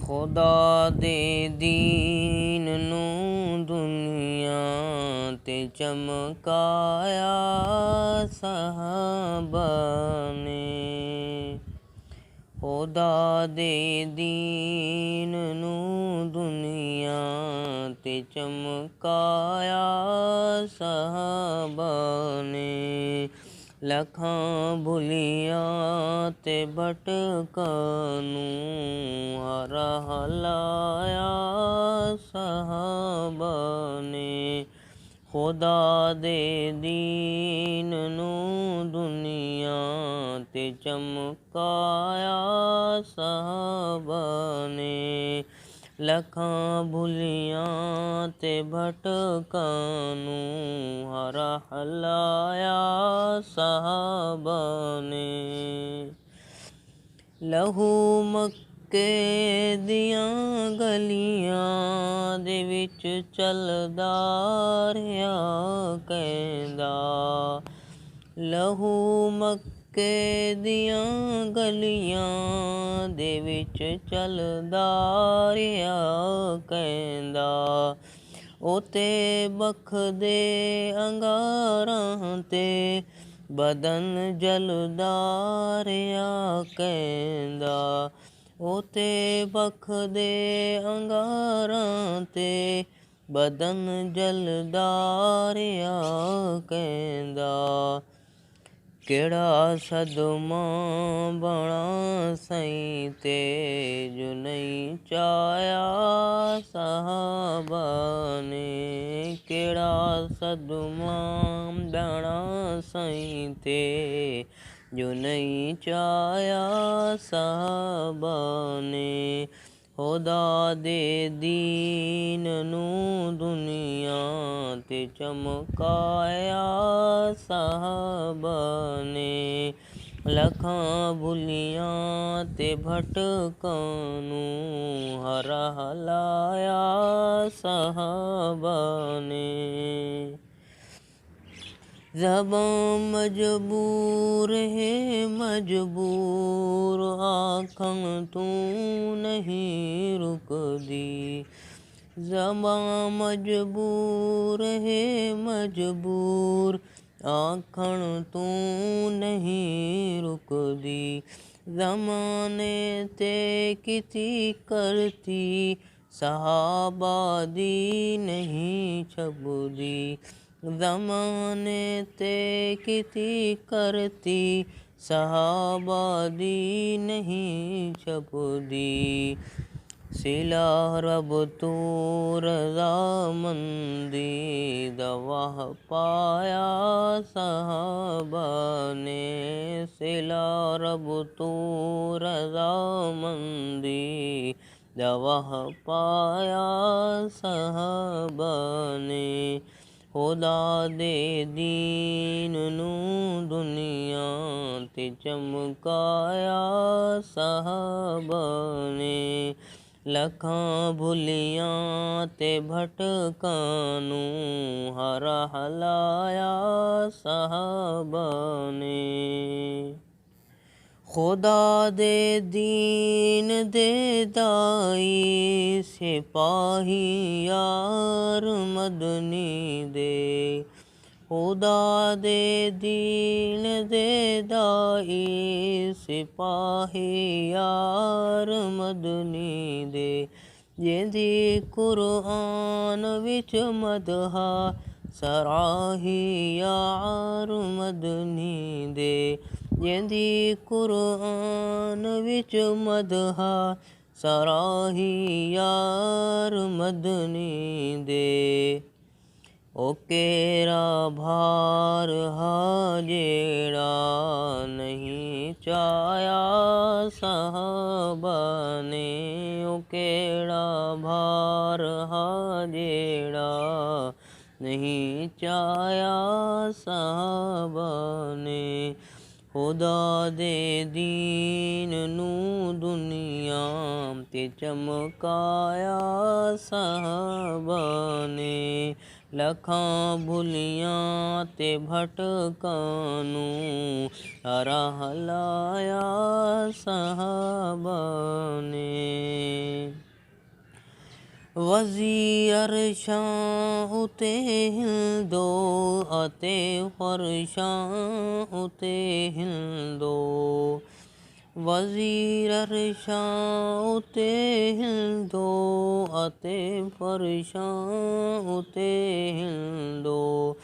खुदा दे दीन नू दुनिया ते चमकाया साहबा ने। खुदा दे दीन नू दुनिया ते चमकाया साहबा ने। लखां भुलियां ते भटकां नू राह लाया साहबा ने। खुदा दे दीन नू दुनिया ते चमकाया साहबा ने। लखां भुलियां ते भटकां नू राह लाया साहबा ने। लहू मक्के दियां गलियां दे विच चलदा रहा कहंदा। लहू मक्के दियां गलियां दे विच चलदा रहा कहंदा। ओते बखदे अंगारां ते बदन जलदा रहा कहंदा। ओते बखदे अंगारां ते बदन जलदा रहा कहंदा। केड़ा सदमा बना सईं ते जो नहीं चाया साहबा ने। केड़ा सदमा बना सईं ते जो नहीं चाया साहबा ने। खुदा दे दीन नू दुनिया ते चमकाया साहबा ने। लखां भुलियां ते भटकां नू राह लाया साहबा ने। ज़बां मजबूर है मजबूर आखन तू नहीं रुकदी। ज़बां मजबूर है मजबूर आखन तू नहीं रुकदी। ज़माने ते किती करती साहबा दी नहीं छबदी। ज़माने ते किती करती साहबा दी नहीं छबदी। सिला रब तू रज़ामंदी दवाह पाया साहबा ने। सिला रब तू रज़ामंदी दवाह पाया साहबा ने। खुदा दे दीन नू दुनिया ते चमकाया साहबा ने। लखां भुलियां ते भटकां नू राह लाया साहबा ने। खुदा दे दीन दे दाई सिपाही यार मदनी दे। खुदा दे दीन दे दाई सिपाही यार मदनी दे। जिंदी कुरआन विच मदहा सराही यार मदनी दे। जिंदी कुरआन विच मदहा सराही यार मदनी दे। ओ केरा भार हा जेड़ा नहीं चाया साहबा ने। ओ केड़ा भार हा जेड़ा नहीं चाया साहबा ने। खुदा दे दीन नू दुनिया ते चमकाया साहबा ने। लखां भुलियां ते भटकां नू राह लाया साहबा ने। ਵਜ਼ੀਰ ਅਰਸ਼ਾਂ ਉਤੇ ਹਿਲਦੋ ਅਤੇ ਫਰਸ਼ਾਂ ਉਤੇ ਹਿਲਦੋ। ਵਜ਼ੀਰ ਅਰਸ਼ਾਂ ਉਤੇ ਹਿਲਦੋ ਅਤੇ ਫਰਸ਼ਾਂ ਉਤੇ ਹਿਲਦੋ।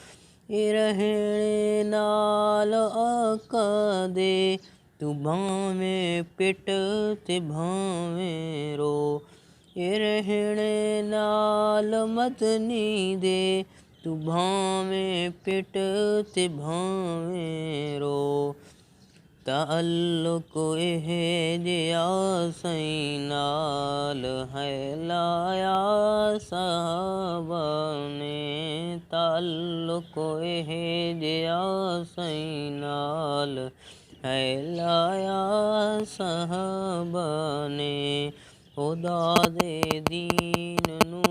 ਇਹ ਰਹਿਣੇ ਨਾਲ ਆਕਾ ਦੇ, ਤੂੰ ਭਾਵੇਂ ਪਿੱਟ ਤੇ ਭਾਵੇਂ ਰੋ। ਇਹ ਰਹਿਣੇ ਨਾਲ ਮਦਨੀ ਦੇ, ਤੂੰ ਭਾਵੇਂ ਪਿੱਟ ਤੇ ਭਾਵੇਂ ਰੋ। ਤਾਅਲੁਕ ਇਹ ਜਿਹਾ ਸਈਂ ਨਾਲ ਹੈ ਲਾਇਆ ਸਾਹਬਾ ਨੇ। ਤਾਅਲੁਕ ਇਹ ਜਿਹਾ ਸਈਂ ਨਾਲ ਹੈ ਲਾਇਆ ਸਾਹਬਾ ਨੇ। ਖੁਦਾ ਦੇ ਦੀਨ ਨੂੰ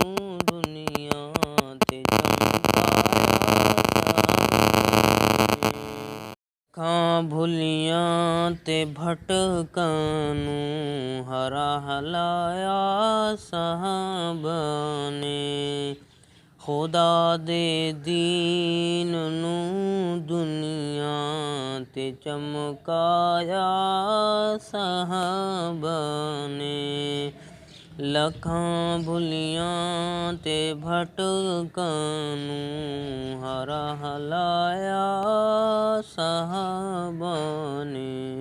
ਦੁਨੀਆ ਤੇ ਚਮਕਾਇਆ ਸਾਹਬਾ ਨੇ। ਅੱਖਾਂ ਭੁੱਲੀਆਂ ਤੇ ਭਟਕਾਂ ਨੂੰ ਹਰਾ ਲਾਇਆ ਸਾਹਬਾ ਨੇ। ਖੁਦਾ ਦੇ ਦੀਨ ਨੂੰ ਦੁਨੀਆ ਤੇ ਚਮਕਾਇਆ ਸਾਹਬਾ ਨੇ। ਲੱਖਾਂ ਭੁੱਲੀਆਂ ਤੇ ਭਟਕਾਂ ਨੂੰ ਹਰਾ ਲਾਇਆ ਸਾਹਬਾ ਨੇ।